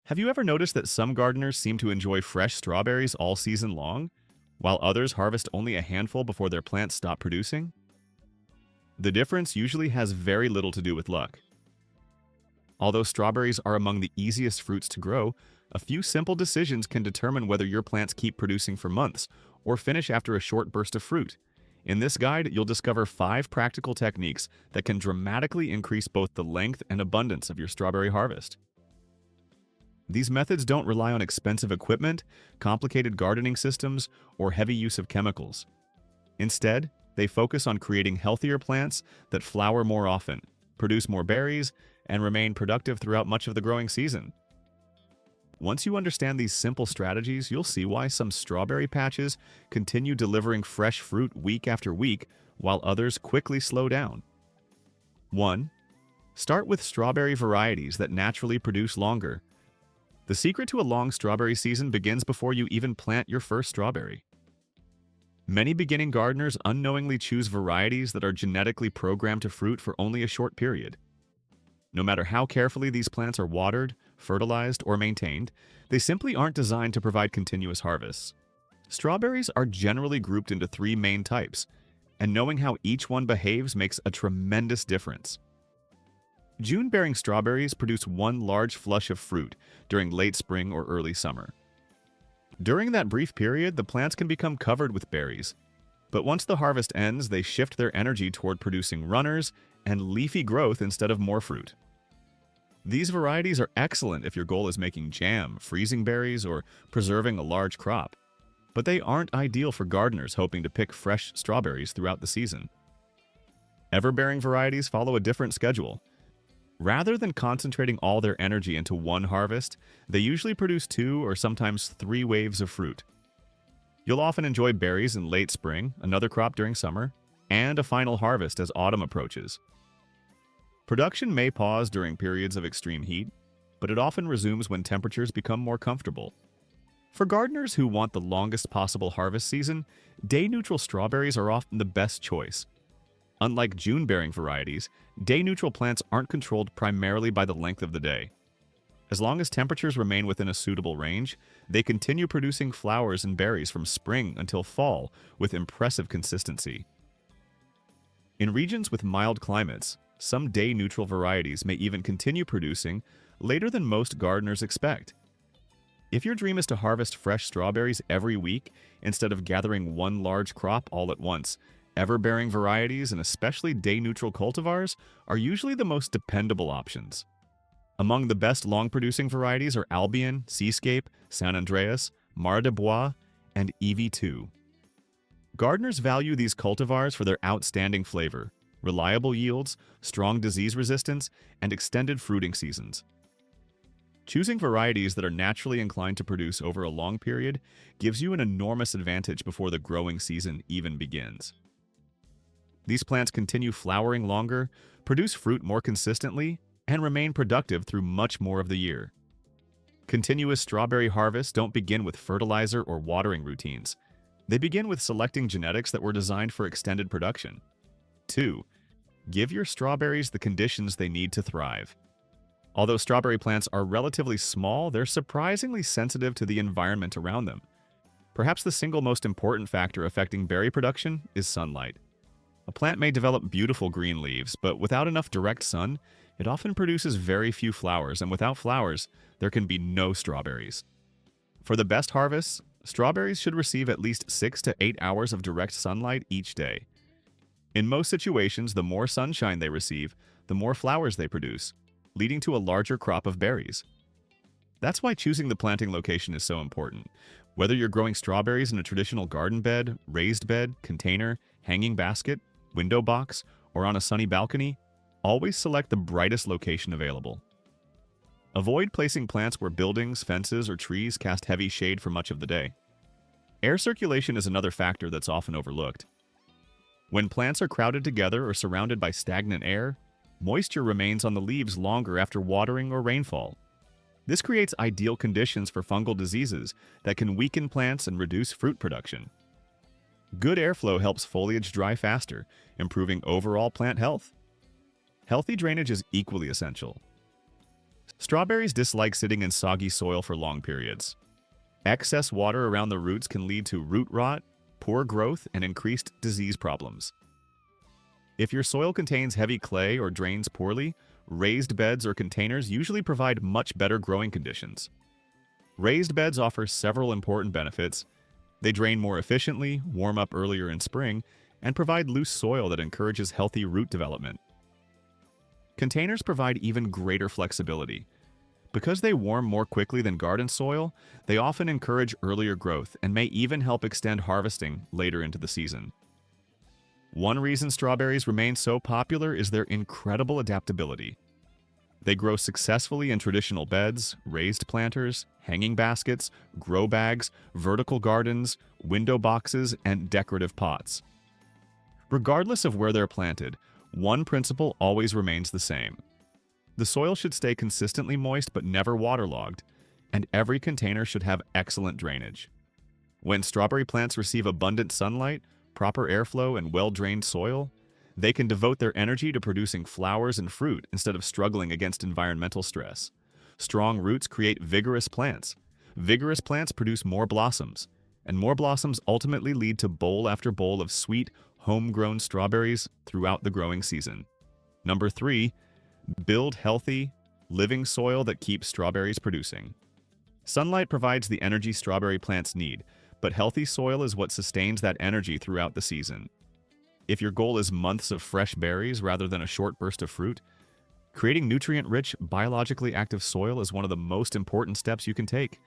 Have you ever noticed that some gardeners seem to enjoy fresh strawberries all season long, while others harvest only a handful before their plants stop producing? The difference usually has very little to do with luck. Although strawberries are among the easiest fruits to grow, a few simple decisions can determine whether your plants keep producing for months or finish after a short burst of fruit. In this guide, you'll discover 5 practical techniques that can dramatically increase both the length and abundance of your strawberry harvest. These methods don't rely on expensive equipment, complicated gardening systems, or heavy use of chemicals. Instead, they focus on creating healthier plants that flower more often, produce more berries, and remain productive throughout much of the growing season. Once you understand these simple strategies, you'll see why some strawberry patches continue delivering fresh fruit week after week, while others quickly slow down. 1. Start with strawberry varieties that naturally produce longer. The secret to a long strawberry season begins before you even plant your first strawberry. Many beginning gardeners unknowingly choose varieties that are genetically programmed to fruit for only a short period. No matter how carefully these plants are watered, fertilized, or maintained, they simply aren't designed to provide continuous harvests. Strawberries are generally grouped into 3 main types, and knowing how each one behaves makes a tremendous difference. June-bearing strawberries produce one large flush of fruit during late spring or early summer. During that brief period, the plants can become covered with berries, but once the harvest ends, they shift their energy toward producing runners and leafy growth instead of more fruit. These varieties are excellent if your goal is making jam, freezing berries, or preserving a large crop, but they aren't ideal for gardeners hoping to pick fresh strawberries throughout the season. Ever-bearing varieties follow a different schedule. Rather than concentrating all their energy into one harvest, they usually produce 2 or sometimes 3 waves of fruit. You'll often enjoy berries in late spring, another crop during summer, and a final harvest as autumn approaches. Production may pause during periods of extreme heat, but it often resumes when temperatures become more comfortable. For gardeners who want the longest possible harvest season, day-neutral strawberries are often the best choice. Unlike June-bearing varieties, day-neutral plants aren't controlled primarily by the length of the day. As long as temperatures remain within a suitable range, they continue producing flowers and berries from spring until fall with impressive consistency. In regions with mild climates, some day-neutral varieties may even continue producing later than most gardeners expect. If your dream is to harvest fresh strawberries every week instead of gathering one large crop all at once, ever-bearing varieties and especially day-neutral cultivars are usually the most dependable options. Among the best long-producing varieties are Albion, Seascape, San Andreas, Mar de Bois, and EV2. Gardeners value these cultivars for their outstanding flavor, reliable yields, strong disease resistance, and extended fruiting seasons. Choosing varieties that are naturally inclined to produce over a long period gives you an enormous advantage before the growing season even begins. These plants continue flowering longer, produce fruit more consistently, and remain productive through much more of the year. Continuous strawberry harvests don't begin with fertilizer or watering routines. They begin with selecting genetics that were designed for extended production. 2. Give your strawberries the conditions they need to thrive. Although strawberry plants are relatively small, they're surprisingly sensitive to the environment around them. Perhaps the single most important factor affecting berry production is sunlight. A plant may develop beautiful green leaves, but without enough direct sun, it often produces very few flowers, and without flowers, there can be no strawberries. For the best harvests, strawberries should receive at least 6 to 8 hours of direct sunlight each day. In most situations, the more sunshine they receive, the more flowers they produce, leading to a larger crop of berries. That's why choosing the planting location is so important. Whether you're growing strawberries in a traditional garden bed, raised bed, container, hanging basket, window box, or on a sunny balcony, always select the brightest location available. Avoid placing plants where buildings, fences, or trees cast heavy shade for much of the day. Air circulation is another factor that's often overlooked. When plants are crowded together or surrounded by stagnant air, moisture remains on the leaves longer after watering or rainfall. This creates ideal conditions for fungal diseases that can weaken plants and reduce fruit production. Good airflow helps foliage dry faster, improving overall plant health. Healthy drainage is equally essential. Strawberries dislike sitting in soggy soil for long periods. Excess water around the roots can lead to root rot, poor growth, and increased disease problems. If your soil contains heavy clay or drains poorly, raised beds or containers usually provide much better growing conditions. Raised beds offer several important benefits. They drain more efficiently, warm up earlier in spring, and provide loose soil that encourages healthy root development. Containers provide even greater flexibility. Because they warm more quickly than garden soil, they often encourage earlier growth and may even help extend harvesting later into the season. One reason strawberries remain so popular is their incredible adaptability. They grow successfully in traditional beds, raised planters, hanging baskets, grow bags, vertical gardens, window boxes, and decorative pots. Regardless of where they're planted, one principle always remains the same. The soil should stay consistently moist but never waterlogged, and every container should have excellent drainage. When strawberry plants receive abundant sunlight, proper airflow, and well-drained soil, they can devote their energy to producing flowers and fruit instead of struggling against environmental stress. Strong roots create vigorous plants. Vigorous plants produce more blossoms, and more blossoms ultimately lead to bowl after bowl of sweet, homegrown strawberries throughout the growing season. Number 3, build healthy, living soil that keeps strawberries producing. Sunlight provides the energy strawberry plants need, but healthy soil is what sustains that energy throughout the season. If your goal is months of fresh berries rather than a short burst of fruit, creating nutrient-rich, biologically active soil is one of the most important steps you can take.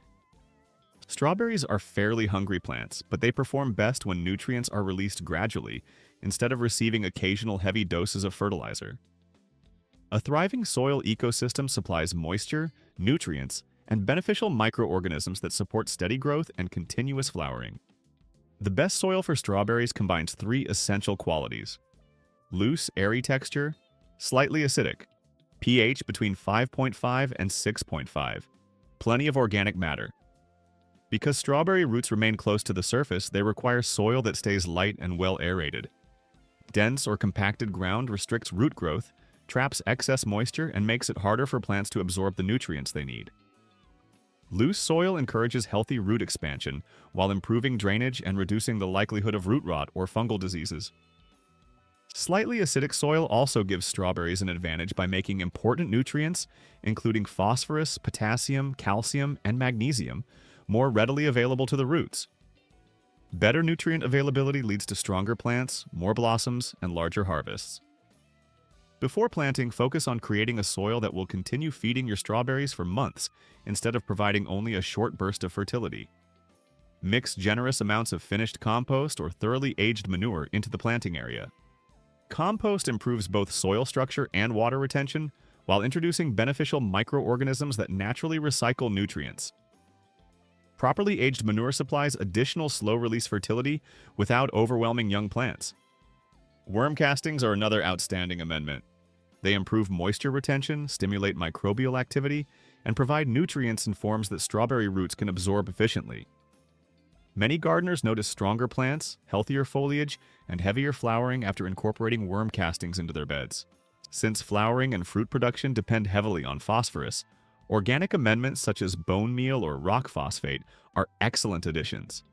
Strawberries are fairly hungry plants, but they perform best when nutrients are released gradually instead of receiving occasional heavy doses of fertilizer. A thriving soil ecosystem supplies moisture, nutrients, and beneficial microorganisms that support steady growth and continuous flowering. The best soil for strawberries combines 3 essential qualities: loose, airy texture, slightly acidic, pH between 5.5 and 6.5, plenty of organic matter. Because strawberry roots remain close to the surface, they require soil that stays light and well aerated. Dense or compacted ground restricts root growth, traps excess moisture, and makes it harder for plants to absorb the nutrients they need. Loose soil encourages healthy root expansion while improving drainage and reducing the likelihood of root rot or fungal diseases. Slightly acidic soil also gives strawberries an advantage by making important nutrients, including phosphorus, potassium, calcium, and magnesium, more readily available to the roots. Better nutrient availability leads to stronger plants, more blossoms, and larger harvests. Before planting, focus on creating a soil that will continue feeding your strawberries for months instead of providing only a short burst of fertility. Mix generous amounts of finished compost or thoroughly aged manure into the planting area. Compost improves both soil structure and water retention while introducing beneficial microorganisms that naturally recycle nutrients. Properly aged manure supplies additional slow-release fertility without overwhelming young plants. Worm castings are another outstanding amendment. They improve moisture retention, stimulate microbial activity, and provide nutrients in forms that strawberry roots can absorb efficiently. Many gardeners notice stronger plants, healthier foliage, and heavier flowering after incorporating worm castings into their beds. Since flowering and fruit production depend heavily on phosphorus, organic amendments such as bone meal or rock phosphate are excellent additions.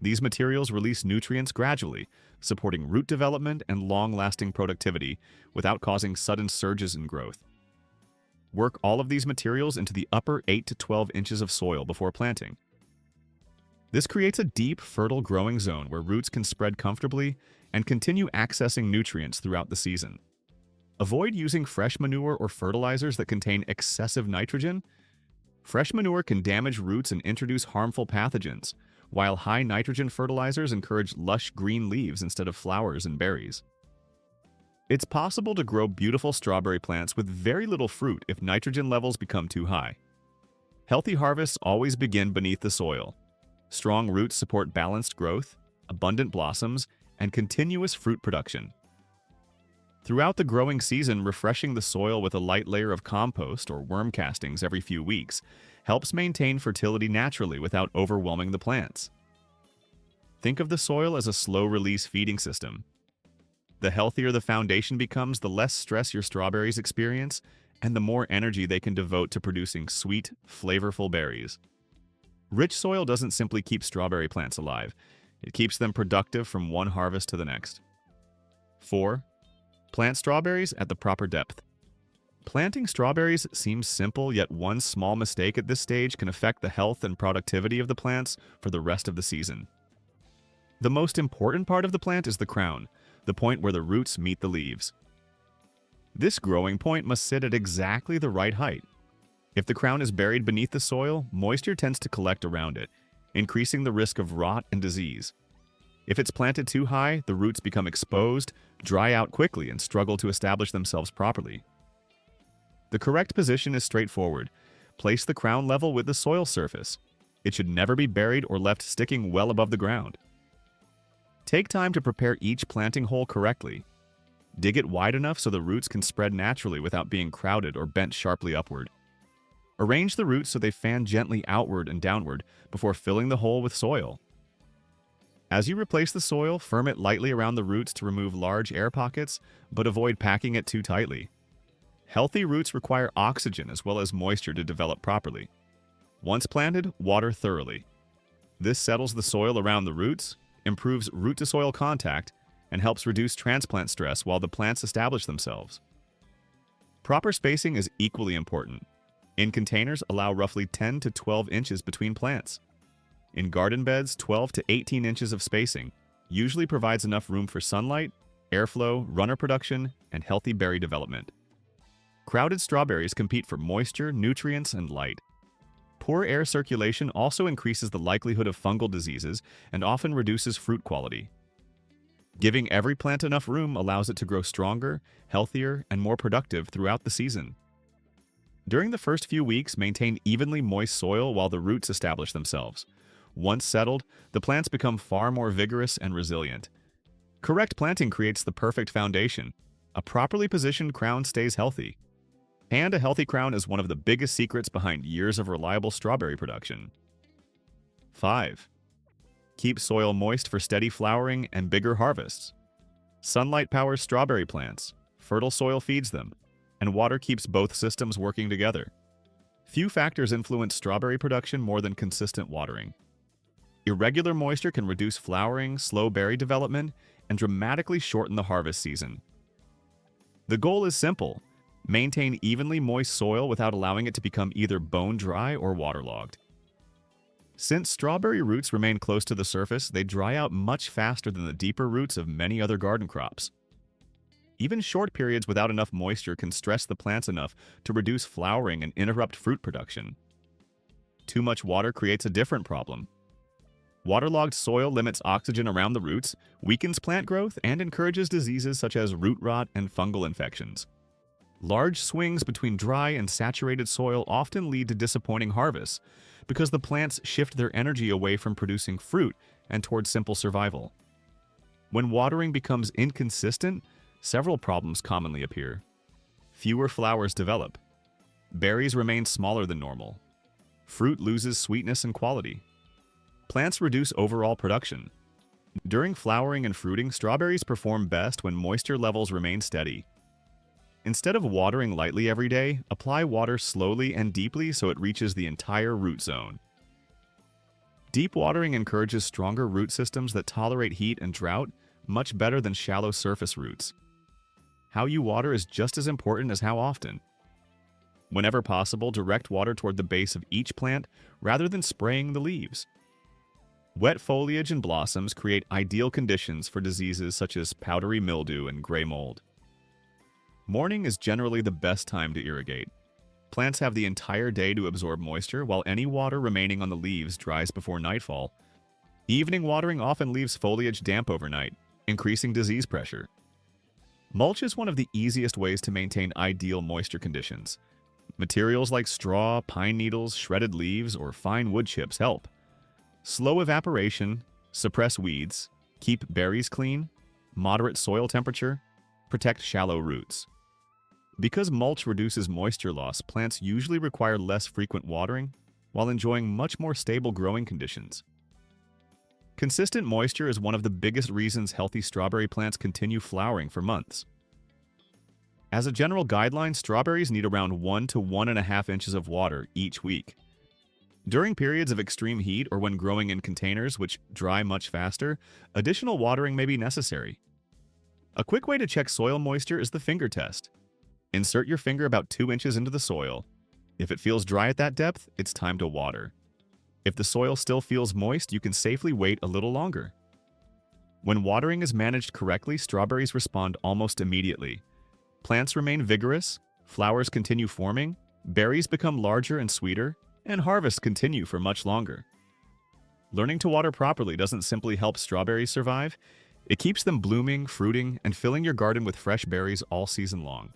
These materials release nutrients gradually, supporting root development and long-lasting productivity without causing sudden surges in growth. Work all of these materials into the upper 8 to 12 inches of soil before planting. This creates a deep, fertile growing zone where roots can spread comfortably and continue accessing nutrients throughout the season. Avoid using fresh manure or fertilizers that contain excessive nitrogen. Fresh manure can damage roots and introduce harmful pathogens, while high nitrogen fertilizers encourage lush green leaves instead of flowers and berries. It's possible to grow beautiful strawberry plants with very little fruit if nitrogen levels become too high. Healthy harvests always begin beneath the soil. Strong roots support balanced growth, abundant blossoms, and continuous fruit production. Throughout the growing season, refreshing the soil with a light layer of compost or worm castings every few weeks helps maintain fertility naturally without overwhelming the plants. Think of the soil as a slow-release feeding system. The healthier the foundation becomes, the less stress your strawberries experience, and the more energy they can devote to producing sweet, flavorful berries. Rich soil doesn't simply keep strawberry plants alive, it keeps them productive from one harvest to the next. 4. Plant strawberries at the proper depth. Planting strawberries seems simple, yet one small mistake at this stage can affect the health and productivity of the plants for the rest of the season. The most important part of the plant is the crown, the point where the roots meet the leaves. This growing point must sit at exactly the right height. If the crown is buried beneath the soil, moisture tends to collect around it, increasing the risk of rot and disease. If it's planted too high, the roots become exposed, dry out quickly, and struggle to establish themselves properly. The correct position is straightforward. Place the crown level with the soil surface. It should never be buried or left sticking well above the ground. Take time to prepare each planting hole correctly. Dig it wide enough so the roots can spread naturally without being crowded or bent sharply upward. Arrange the roots so they fan gently outward and downward before filling the hole with soil. As you replace the soil, firm it lightly around the roots to remove large air pockets, but avoid packing it too tightly. Healthy roots require oxygen as well as moisture to develop properly. Once planted, water thoroughly. This settles the soil around the roots, improves root-to-soil contact, and helps reduce transplant stress while the plants establish themselves. Proper spacing is equally important. In containers, allow roughly 10 to 12 inches between plants. In garden beds, 12 to 18 inches of spacing usually provides enough room for sunlight, airflow, runner production, and healthy berry development. Crowded strawberries compete for moisture, nutrients, and light. Poor air circulation also increases the likelihood of fungal diseases and often reduces fruit quality. Giving every plant enough room allows it to grow stronger, healthier, and more productive throughout the season. During the first few weeks, maintain evenly moist soil while the roots establish themselves. Once settled, the plants become far more vigorous and resilient. Correct planting creates the perfect foundation. A properly positioned crown stays healthy. And a healthy crown is one of the biggest secrets behind years of reliable strawberry production. 5. Keep soil moist for steady flowering and bigger harvests. Sunlight powers strawberry plants, fertile soil feeds them, and water keeps both systems working together. Few factors influence strawberry production more than consistent watering. Irregular moisture can reduce flowering, slow berry development, and dramatically shorten the harvest season. The goal is simple. Maintain evenly moist soil without allowing it to become either bone dry or waterlogged. Since strawberry roots remain close to the surface, they dry out much faster than the deeper roots of many other garden crops. Even short periods without enough moisture can stress the plants enough to reduce flowering and interrupt fruit production. Too much water creates a different problem. Waterlogged soil limits oxygen around the roots, weakens plant growth, and encourages diseases such as root rot and fungal infections. Large swings between dry and saturated soil often lead to disappointing harvests because the plants shift their energy away from producing fruit and towards simple survival. When watering becomes inconsistent, several problems commonly appear. Fewer flowers develop. Berries remain smaller than normal. Fruit loses sweetness and quality. Plants reduce overall production. During flowering and fruiting, strawberries perform best when moisture levels remain steady. Instead of watering lightly every day, apply water slowly and deeply so it reaches the entire root zone. Deep watering encourages stronger root systems that tolerate heat and drought much better than shallow surface roots. How you water is just as important as how often. Whenever possible, direct water toward the base of each plant rather than spraying the leaves. Wet foliage and blossoms create ideal conditions for diseases such as powdery mildew and gray mold. Morning is generally the best time to irrigate. Plants have the entire day to absorb moisture, while any water remaining on the leaves dries before nightfall. Evening watering often leaves foliage damp overnight, increasing disease pressure. Mulch is one of the easiest ways to maintain ideal moisture conditions. Materials like straw, pine needles, shredded leaves, or fine wood chips help. Slow evaporation, suppress weeds, keep berries clean, moderate soil temperature, protect shallow roots. Because mulch reduces moisture loss, plants usually require less frequent watering while enjoying much more stable growing conditions. Consistent moisture is one of the biggest reasons healthy strawberry plants continue flowering for months. As a general guideline, strawberries need around 1 to 1.5 inches of water each week. During periods of extreme heat or when growing in containers which dry much faster, additional watering may be necessary. A quick way to check soil moisture is the finger test. Insert your finger about 2 inches into the soil. If it feels dry at that depth, it's time to water. If the soil still feels moist, you can safely wait a little longer. When watering is managed correctly, strawberries respond almost immediately. Plants remain vigorous, flowers continue forming, berries become larger and sweeter, and harvests continue for much longer. Learning to water properly doesn't simply help strawberries survive, it keeps them blooming, fruiting, and filling your garden with fresh berries all season long.